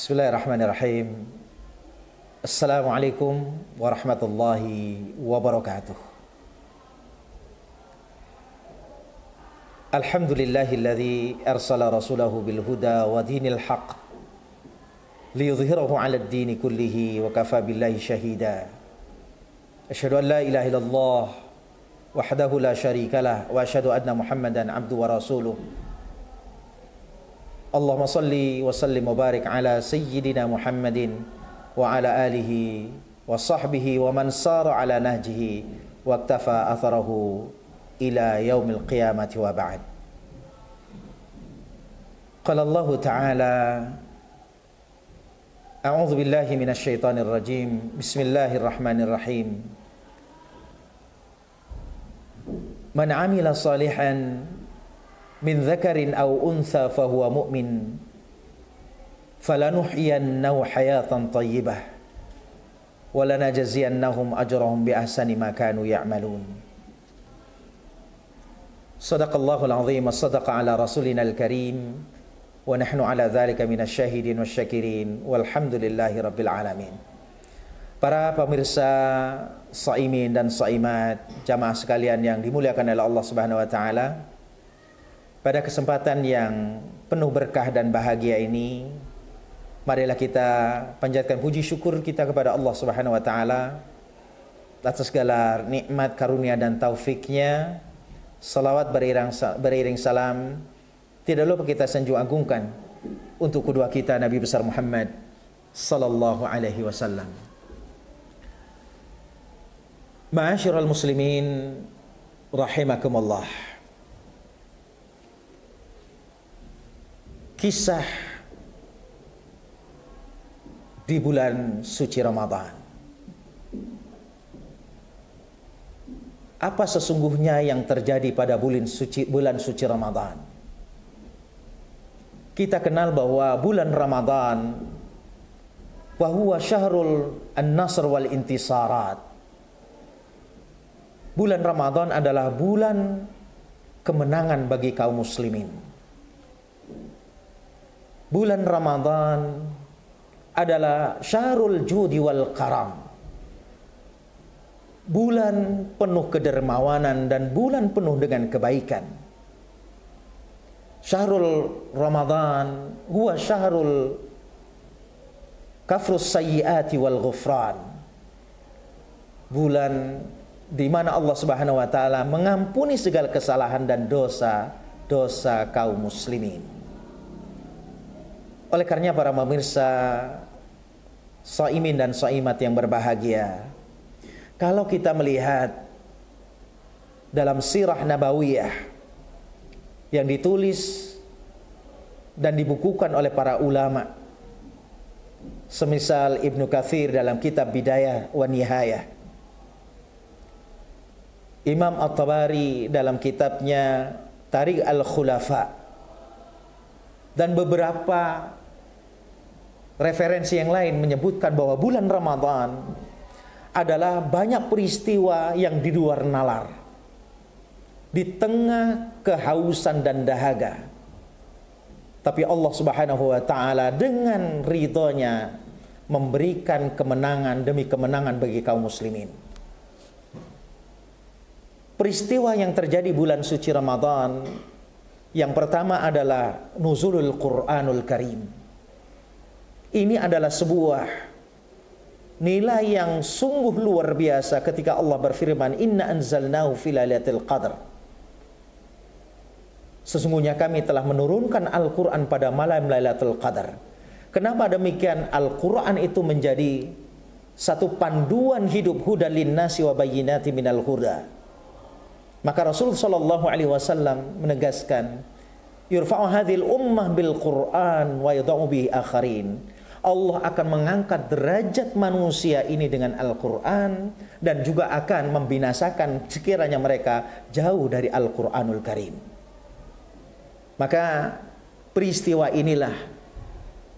Bismillahirrahmanirrahim. Assalamualaikum warahmatullahi wabarakatuh. Alhamdulillahilladzi arsala rasulahu bil huda wa dinil haqq liyudhhirahu 'alad dini kullihi wa kafa billahi shahida. Asyhadu an la ilaha illallah wahdahu la syarikalah wa asyhadu anna Muhammadan abduhu wa rasuluh. Allahumma salli wa sallim wa barik ala sayyidina Muhammadin wa ala alihi wa sahbihi wa man sara ala nahjihi wa iktafa atharahu ila yaumil qiyamati wa ba'd. Qala Allah Ta'ala, a'udzu billahi minasy syaithanir rajim. Bismillahirrahmanirrahim. Man 'amila salihan min dzakarin aw untha fahuwa mu'min falanuhyiyannahu hayatan thayyibah wa lanajziyannahum ajrahum bi ahsani ma kanu ya'malun. Shadaqallahul azim wa sadaqa ala rasulinal karim wa nahnu ala dzalika minasyahidin wasyakirin walhamdulillahi rabbil alamin. Para pemirsa shaimin dan shaimat, jamaah sekalian yang dimuliakan oleh Allah Subhanahu wa taala, pada kesempatan yang penuh berkah dan bahagia ini, marilah kita panjatkan puji syukur kita kepada Allah Subhanahu wa taala atas segala nikmat, karunia dan taufiknya. Salawat beriring salam tidak lupa kita sanjung agungkan untuk kedua kita Nabi besar Muhammad sallallahu alaihi wasallam. Ma'asyiral muslimin rahimakumullah. Kisah di bulan suci Ramadan. Apa sesungguhnya yang terjadi pada bulan suci Ramadan? Kita kenal bahwa bulan Ramadan wa huwa syahrul an-nasr wal intisarat. Bulan Ramadan adalah bulan kemenangan bagi kaum muslimin. Bulan Ramadan adalah syahrul judi wal karam. Bulan penuh kedermawanan dan bulan penuh dengan kebaikan. Syahrul Ramadan huwa syahrul kafrus sayyiati wal ghufran. Bulan di mana Allah Subhanahu wa taala mengampuni segala kesalahan dan dosa-dosa kaum muslimin. Oleh karenanya para pemirsa shaimin dan shaimat yang berbahagia, kalau kita melihat dalam sirah nabawiyah yang ditulis dan dibukukan oleh para ulama, semisal Ibnu Katsir dalam kitab Bidayah wa Nihayah, Imam At-Tabari dalam kitabnya Tarikh al-Khulafa, dan beberapa referensi yang lain menyebutkan bahwa bulan Ramadan adalah banyak peristiwa yang di luar nalar, di tengah kehausan dan dahaga, tapi Allah Subhanahu wa taala dengan ridhonya memberikan kemenangan demi kemenangan bagi kaum muslimin. Peristiwa yang terjadi bulan suci Ramadan yang pertama adalah nuzulul Qur'anul Karim. Ini adalah sebuah nilai yang sungguh luar biasa ketika Allah berfirman, Inna anzalnahu fi lailatul qadar. Sesungguhnya kami telah menurunkan Al-Quran pada malam Lailatul Qadar. Kenapa demikian? Al-Quran itu menjadi satu panduan hidup, hudan linnasi wa bayyinati minal huda. Maka Rasul sallallahu alaihi wasallam menegaskan, yurfa'u hadhil ummah bil Qur'an wa yadh'u bihi akharin. Allah akan mengangkat derajat manusia ini dengan Al-Quran dan juga akan membinasakan sekiranya mereka jauh dari Al-Quranul Karim. Maka peristiwa inilah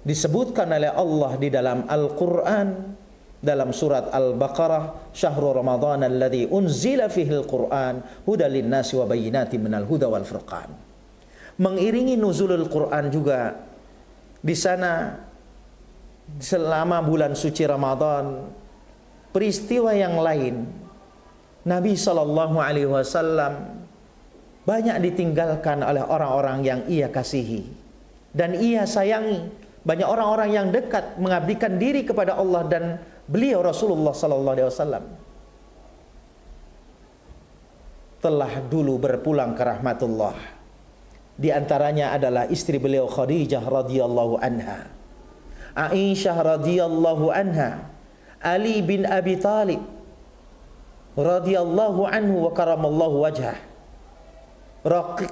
disebutkan oleh Allah di dalam Al-Quran dalam surat Al-Baqarah, syahrul Ramadan alladzi unzila fihi al-Qur'an hudal linnasi wa bayyinatin minal huda wal furqan. Mengiringi nuzulul Quran juga di sana selama bulan suci Ramadan, peristiwa yang lain, Nabi Shallallahu Alaihi Wasallam banyak ditinggalkan oleh orang-orang yang ia kasihi dan ia sayangi. Banyak orang-orang yang dekat mengabdikan diri kepada Allah dan beliau Rasulullah Sallallahu Alaihi Wasallam telah dulu berpulang ke rahmatullah. Di antaranya adalah istri beliau Khadijah radhiyallahu anha, Aisyah radhiyallahu anha, Ali bin Abi Thalib radhiyallahu anhu wa karamallahu wajhah,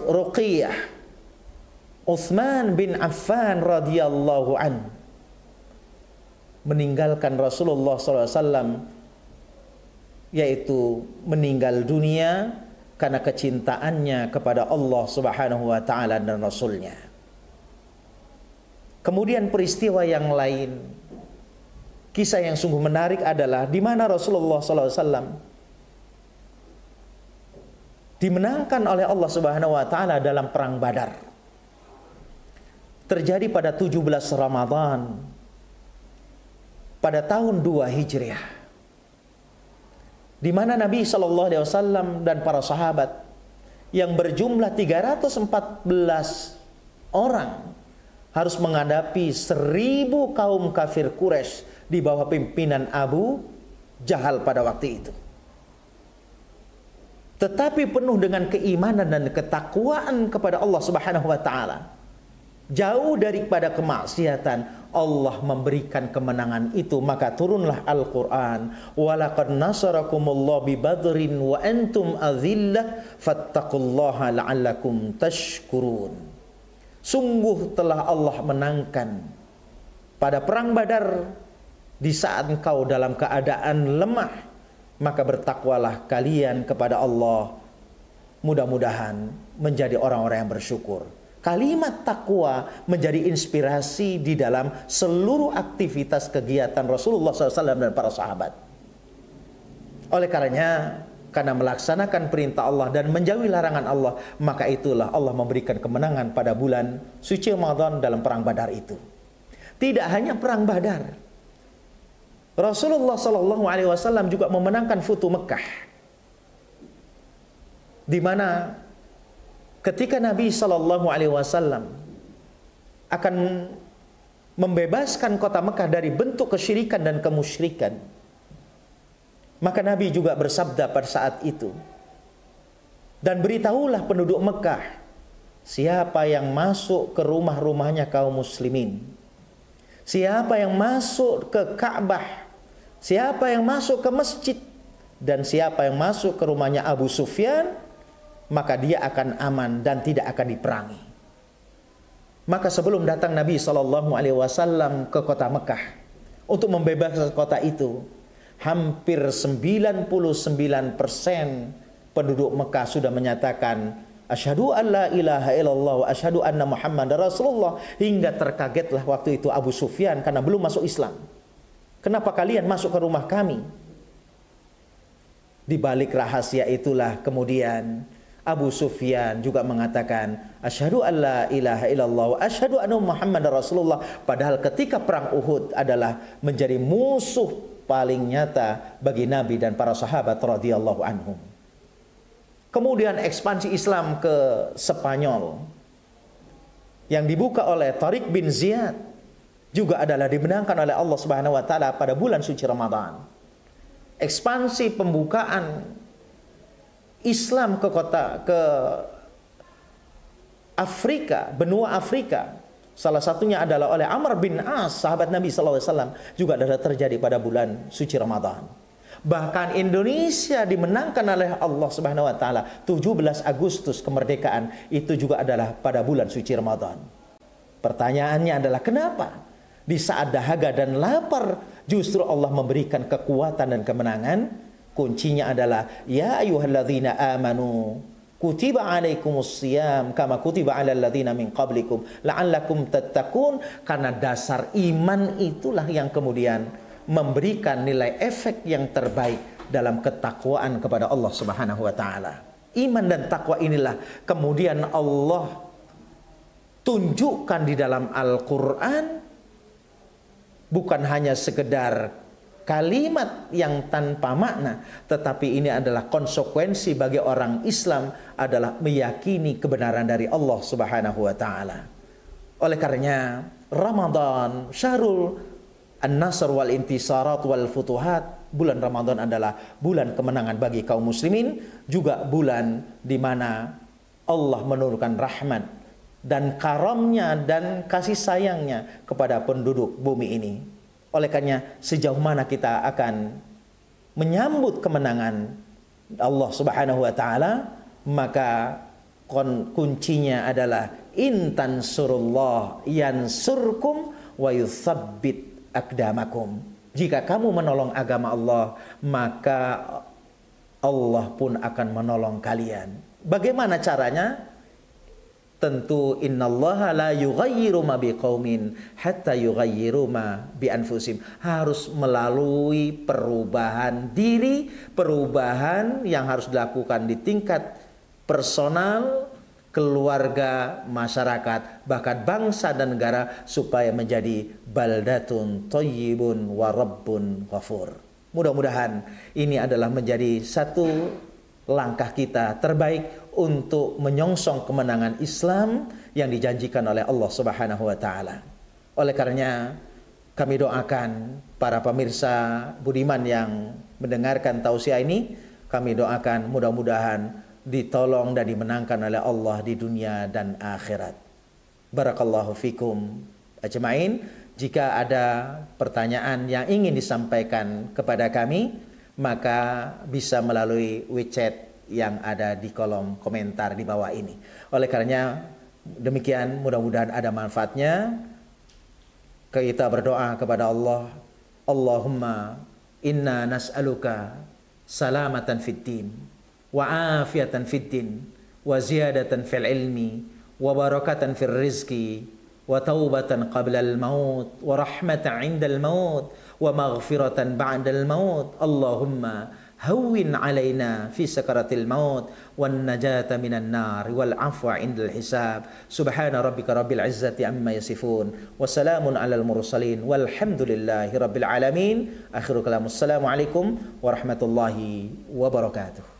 Ruqayyah, Utsman bin Affan radhiyallahu an, meninggalkan Rasulullah SAW, yaitu meninggal dunia karena kecintaannya kepada Allah Subhanahu wa taala dan Rasulnya. Kemudian peristiwa yang lain, kisah yang sungguh menarik adalah di mana Rasulullah SAW dimenangkan oleh Allah Subhanahu wa taala dalam perang Badar. Terjadi pada 17 Ramadan pada tahun 2 Hijriah, di mana Nabi Shallallahu Alaihi Wasallam dan para sahabat yang berjumlah 314 orang harus menghadapi 1000 kaum kafir Quraisy di bawah pimpinan Abu Jahal pada waktu itu. Tetapi penuh dengan keimanan dan ketakwaan kepada Allah Subhanahu wa taala, jauh daripada kemaksiatan, Allah memberikan kemenangan itu. Maka turunlah Al-Quran, walaqad nasarakumullahu bi badrin wa antum adhillah fattaqullaha la'allakum tashkurun. Sungguh telah Allah menangkan pada perang Badar di saat engkau dalam keadaan lemah, maka bertakwalah kalian kepada Allah, mudah-mudahan menjadi orang-orang yang bersyukur. Kalimat takwa menjadi inspirasi di dalam seluruh aktivitas kegiatan Rasulullah SAW dan para sahabat. Oleh karenanya, karena melaksanakan perintah Allah dan menjauhi larangan Allah, maka itulah Allah memberikan kemenangan pada bulan suci Ramadan dalam perang Badar itu. Tidak hanya perang Badar, Rasulullah SAW juga memenangkan Futuh Mekah, di mana ketika Nabi SAW akan membebaskan kota Mekah dari bentuk kesyirikan dan kemusyrikan, maka Nabi juga bersabda pada saat itu, dan beritahulah penduduk Mekah, siapa yang masuk ke rumah-rumahnya kaum muslimin, siapa yang masuk ke Ka'bah, siapa yang masuk ke masjid, dan siapa yang masuk ke rumahnya Abu Sufyan, maka dia akan aman dan tidak akan diperangi. Maka sebelum datang Nabi SAW ke kota Mekah untuk membebaskan kota itu, hampir 99% penduduk Mekah sudah menyatakan asyhadu an la ilaha illallah wa asyhadu anna Muhammadar Rasulullah, hingga terkagetlah waktu itu Abu Sufyan karena belum masuk Islam. Kenapa kalian masuk ke rumah kami? Di balik rahasia itulah kemudian Abu Sufyan juga mengatakan asyhadu an la ilaha illallah wa asyhadu anna Muhammadar Rasulullah, padahal ketika perang Uhud adalah menjadi musuh paling nyata bagi Nabi dan para sahabat radhiyallahu anhum. Kemudian ekspansi Islam ke Spanyol yang dibuka oleh Tariq bin Ziyad juga adalah dimenangkan oleh Allah Subhanahu wa taala pada bulan suci Ramadan. Ekspansi pembukaan Islam ke Afrika, benua Afrika, salah satunya adalah oleh Amr bin As, sahabat Nabi SAW, juga adalah terjadi pada bulan suci Ramadan. Bahkan Indonesia dimenangkan oleh Allah Subhanahu wa taala 17 Agustus kemerdekaan, itu juga adalah pada bulan suci Ramadan. Pertanyaannya adalah kenapa di saat dahaga dan lapar justru Allah memberikan kekuatan dan kemenangan? Kuncinya adalah ya ayyuhalladzina amanu kutiba alaikumus syiyam kama kutiba alal ladzina min qablikum la'allakum tattaqun. Karena dasar iman itulah yang kemudian memberikan nilai efek yang terbaik dalam ketakwaan kepada Allah Subhanahu wa taala. Iman dan takwa inilah kemudian Allah tunjukkan di dalam Al-Qur'an bukan hanya sekedar kalimat yang tanpa makna, tetapi ini adalah konsekuensi bagi orang Islam adalah meyakini kebenaran dari Allah Subhanahu wa taala. Oleh karenanya Ramadan syahrul an-nasr wal intisarat wal futuhat. Bulan Ramadan adalah bulan kemenangan bagi kaum muslimin, juga bulan di mana Allah menurunkan rahmat dan karamnya dan kasih sayangnya kepada penduduk bumi ini. Oleh karenanya sejauh mana kita akan menyambut kemenangan Allah Subhanahu wa taala, maka kuncinya adalah intan surullah yansurkum wa yutsabbit aqdamakum. Jika kamu menolong agama Allah, maka Allah pun akan menolong kalian. Bagaimana caranya? Tentu innallaha la yughayyiru ma biqaumin hatta yughayyiru ma bi anfusihim. Harus melalui perubahan diri, perubahan yang harus dilakukan di tingkat personal, keluarga, masyarakat, bahkan bangsa dan negara, supaya menjadi baldatun thayyibun wa rabbun ghafur. Mudah-mudahan ini adalah menjadi satu langkah kita terbaik untuk menyongsong kemenangan Islam yang dijanjikan oleh Allah Subhanahu wa taala. Oleh karenanya kami doakan para pemirsa budiman yang mendengarkan tausiah ini, kami doakan mudah-mudahan ditolong dan dimenangkan oleh Allah di dunia dan akhirat. Barakallahu fikum ajmain. Jika ada pertanyaan yang ingin disampaikan kepada kami, maka bisa melalui WeChat yang ada di kolom komentar di bawah ini. Oleh karenanya demikian, mudah-mudahan ada manfaatnya. Kita berdoa kepada Allah, Allahumma inna nas'aluka salamatan fid din wa afiatan fid din wa ziyadatan fil ilmi wa barakatan fil rizqi wa taubatan qabla al maut wa rahmatan 'inda al maut wa maghfiratan ba'da al maut. Allahumma hawwin 'alaina fi sakaratil maut wan najata minan nar wal 'afwa 'indal hisab. Subhana rabbika rabbil 'izzati amma yasifun wa salamun 'alal mursalin walhamdulillahi rabbil alamin. Akhiru kalam, assalamu alaikum warahmatullahi wabarakatuh.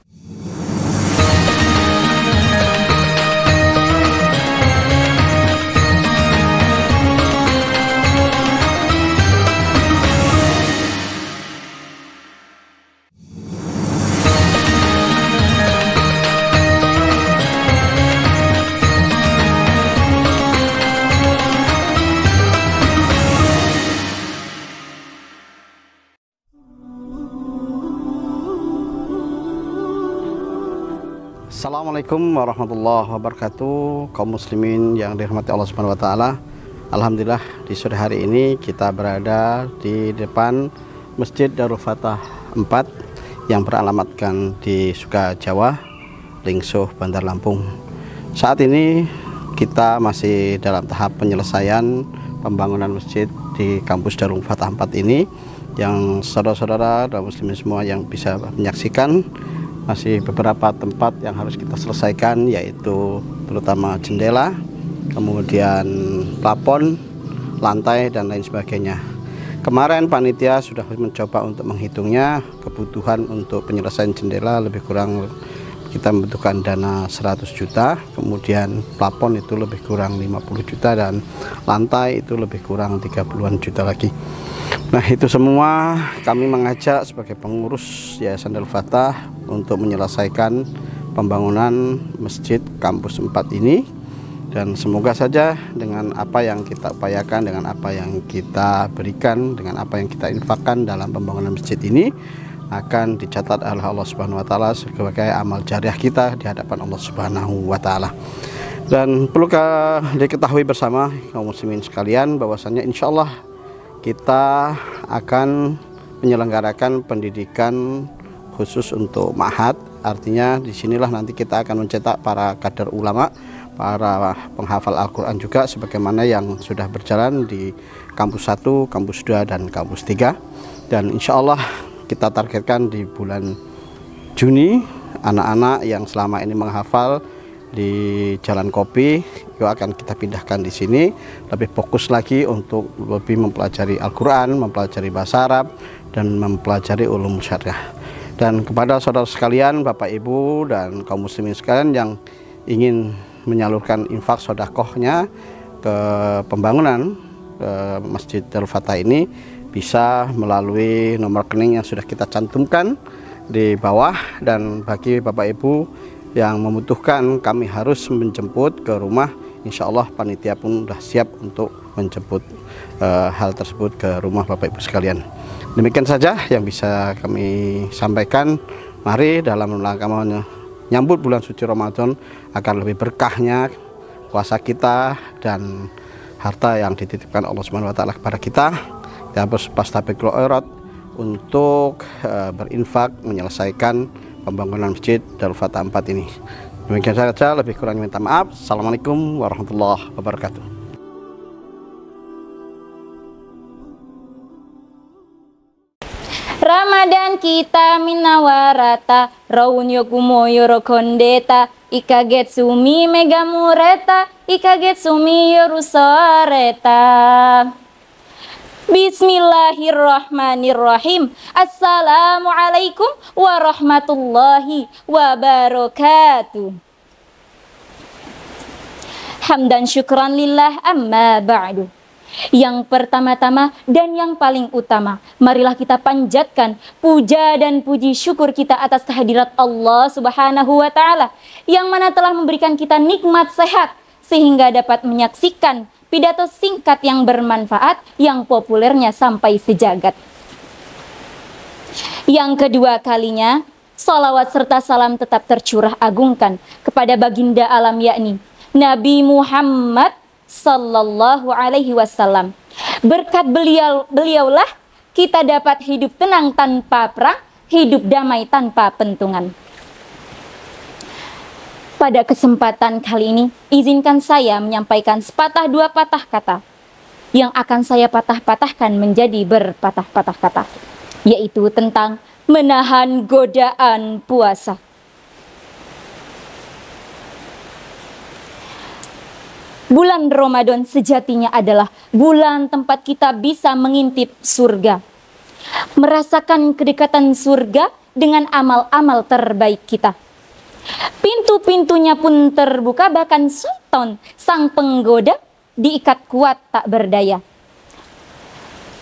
Assalamualaikum warahmatullahi wabarakatuh. Kaum muslimin yang dirahmati Allah Subhanahu wa taala. Alhamdulillah di sore hari ini kita berada di depan Masjid Darul Fatah 4 yang beralamatkan di Sukajawa, Lingsuh, Bandar Lampung. Saat ini kita masih dalam tahap penyelesaian pembangunan masjid di kampus Darul Fatah 4 ini, yang saudara-saudara dan muslimin semua yang bisa menyaksikan. Masih beberapa tempat yang harus kita selesaikan, yaitu terutama jendela, kemudian plafon, lantai, dan lain sebagainya. Kemarin panitia sudah mencoba untuk menghitungnya. Kebutuhan untuk penyelesaian jendela lebih kurang kita membutuhkan dana 100 juta, kemudian plafon itu lebih kurang 50 juta, dan lantai itu lebih kurang 30-an juta lagi. Nah, itu semua kami mengajak sebagai pengurus Yayasan Darul Fatah untuk menyelesaikan pembangunan masjid kampus 4 ini, dan semoga saja dengan apa yang kita upayakan, dengan apa yang kita berikan, dengan apa yang kita infakkan dalam pembangunan masjid ini akan dicatat oleh Allah Subhanahu wa taala sebagai amal jariah kita di hadapan Allah Subhanahu wa taala. Dan perlu diketahui bersama kaum muslimin sekalian bahwasanya insyaallah kita akan menyelenggarakan pendidikan khusus untuk ma'had. Artinya disinilah nanti kita akan mencetak para kader ulama, para penghafal Al-Quran juga, sebagaimana yang sudah berjalan di kampus 1, kampus 2, dan kampus 3. Dan insya Allah kita targetkan di bulan Juni, anak-anak yang selama ini menghafal di Jalan Kopi itu akan kita pindahkan di sini, lebih fokus lagi untuk lebih mempelajari Al-Quran, mempelajari bahasa Arab, dan mempelajari ulum syariah. Dan kepada saudara sekalian, Bapak Ibu dan kaum muslimin sekalian yang ingin menyalurkan infak sedekahnya ke pembangunan Masjid Darul Fatah ini, bisa melalui nomor rekening yang sudah kita cantumkan di bawah. Dan bagi Bapak Ibu yang membutuhkan, kami harus menjemput ke rumah, insya Allah panitia pun sudah siap untuk menjemput hal tersebut ke rumah Bapak Ibu sekalian. Demikian saja yang bisa kami sampaikan. Mari dalam rangka menyambut bulan suci Ramadan agar lebih berkahnya puasa kita dan harta yang dititipkan Allah Subhanahu wa taala kepada kita. Kita harus fastabiqul khairat untuk berinfak menyelesaikan pembangunan Masjid Darul Fatah 4 ini. Demikian saja, lebih kurang minta maaf. Assalamualaikum warahmatullahi wabarakatuh. Ramadan kita minawarata, raunyo kumoyo rokondeta, ikaget sumi mega mureta, ikaget sumi yorusareta. Bismillahirrahmanirrahim. Assalamualaikum warahmatullahi wabarakatuh. Hamdan syukran lillah amma ba'du. Yang pertama-tama dan yang paling utama, marilah kita panjatkan puja dan puji syukur kita atas kehadirat Allah Subhanahu wa taala yang mana telah memberikan kita nikmat sehat sehingga dapat menyaksikan pidato singkat yang bermanfaat yang populernya sampai sejagat. Yang kedua kalinya, salawat serta salam tetap tercurah agungkan kepada baginda alam yakni Nabi Muhammad Sallallahu alaihi wasallam. Berkat beliaulah kita dapat hidup tenang tanpa perang, hidup damai tanpa pentungan. Pada kesempatan kali ini, izinkan saya menyampaikan sepatah dua patah kata yang akan saya patah-patahkan menjadi berpatah-patah kata, yaitu tentang menahan godaan puasa. Bulan Ramadan sejatinya adalah bulan tempat kita bisa mengintip surga, merasakan kedekatan surga dengan amal-amal terbaik kita. Pintu-pintunya pun terbuka, bahkan syaitan sang penggoda diikat kuat tak berdaya.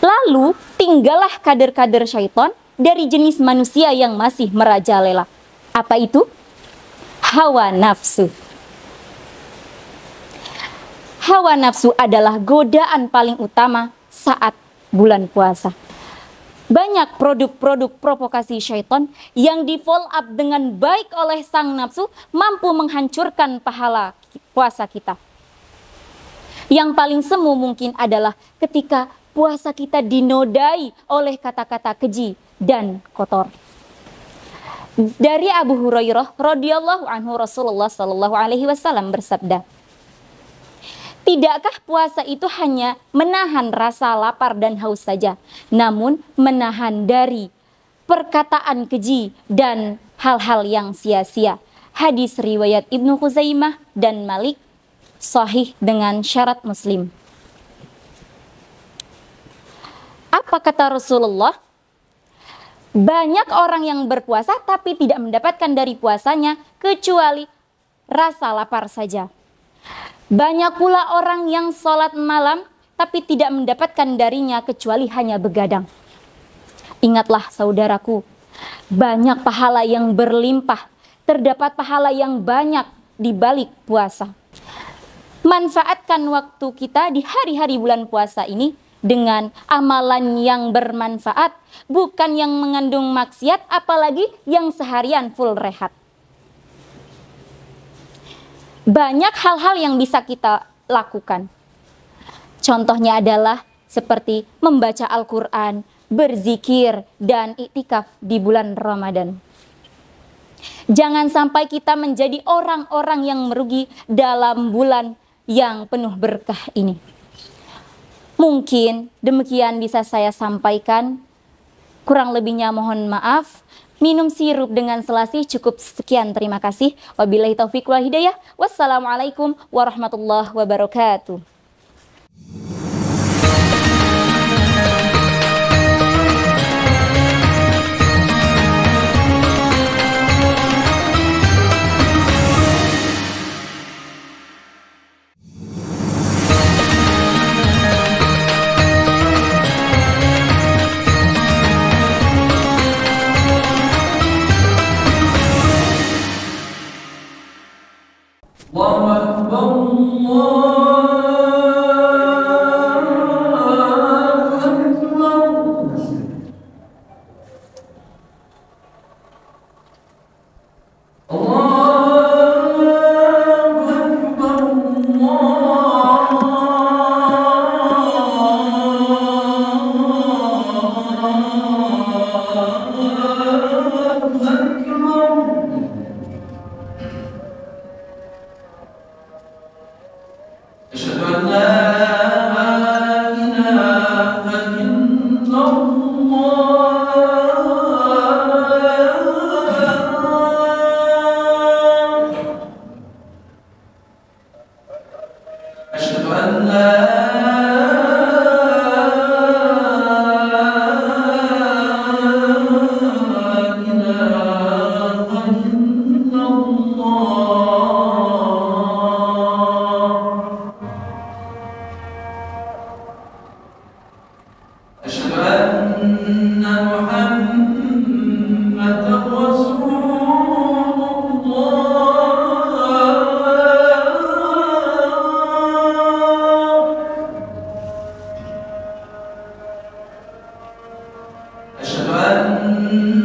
Lalu tinggallah kader-kader syaitan dari jenis manusia yang masih merajalela. Apa itu? Hawa nafsu. Hawa nafsu adalah godaan paling utama saat bulan puasa. Banyak produk-produk provokasi syaitan yang di follow up dengan baik oleh sang nafsu mampu menghancurkan pahala puasa kita. Yang paling semu mungkin adalah ketika puasa kita dinodai oleh kata-kata keji dan kotor. Dari Abu Hurairah radhiyallahu anhu, Rasulullah sallallahu alaihi wasallam bersabda, "Tidakkah puasa itu hanya menahan rasa lapar dan haus saja, namun menahan dari perkataan keji dan hal-hal yang sia-sia." Hadis riwayat Ibnu Khuzaimah dan Malik, sahih dengan syarat Muslim. Apa kata Rasulullah? Banyak orang yang berpuasa tapi tidak mendapatkan dari puasanya kecuali rasa lapar saja. Banyak pula orang yang sholat malam tapi tidak mendapatkan darinya kecuali hanya begadang. Ingatlah saudaraku, banyak pahala yang berlimpah, terdapat pahala yang banyak di balik puasa. Manfaatkan waktu kita di hari-hari bulan puasa ini dengan amalan yang bermanfaat, bukan yang mengandung maksiat, apalagi yang seharian full rehat. Banyak hal-hal yang bisa kita lakukan. Contohnya adalah seperti membaca Al-Quran, berzikir, dan iktikaf di bulan Ramadan. Jangan sampai kita menjadi orang-orang yang merugi dalam bulan yang penuh berkah ini. Mungkin demikian bisa saya sampaikan. Kurang lebihnya mohon maaf. Minum sirup dengan selasi cukup sekian. Terima kasih. Wabillahi taufiq wal hidayah. Wassalamualaikum warahmatullahi wabarakatuh. الله أكبر الله أكبر أشهد أن لا إله إلا الله أشهد أن لا إله إلا الله أشهد أن محمدا رسول الله أشهد أن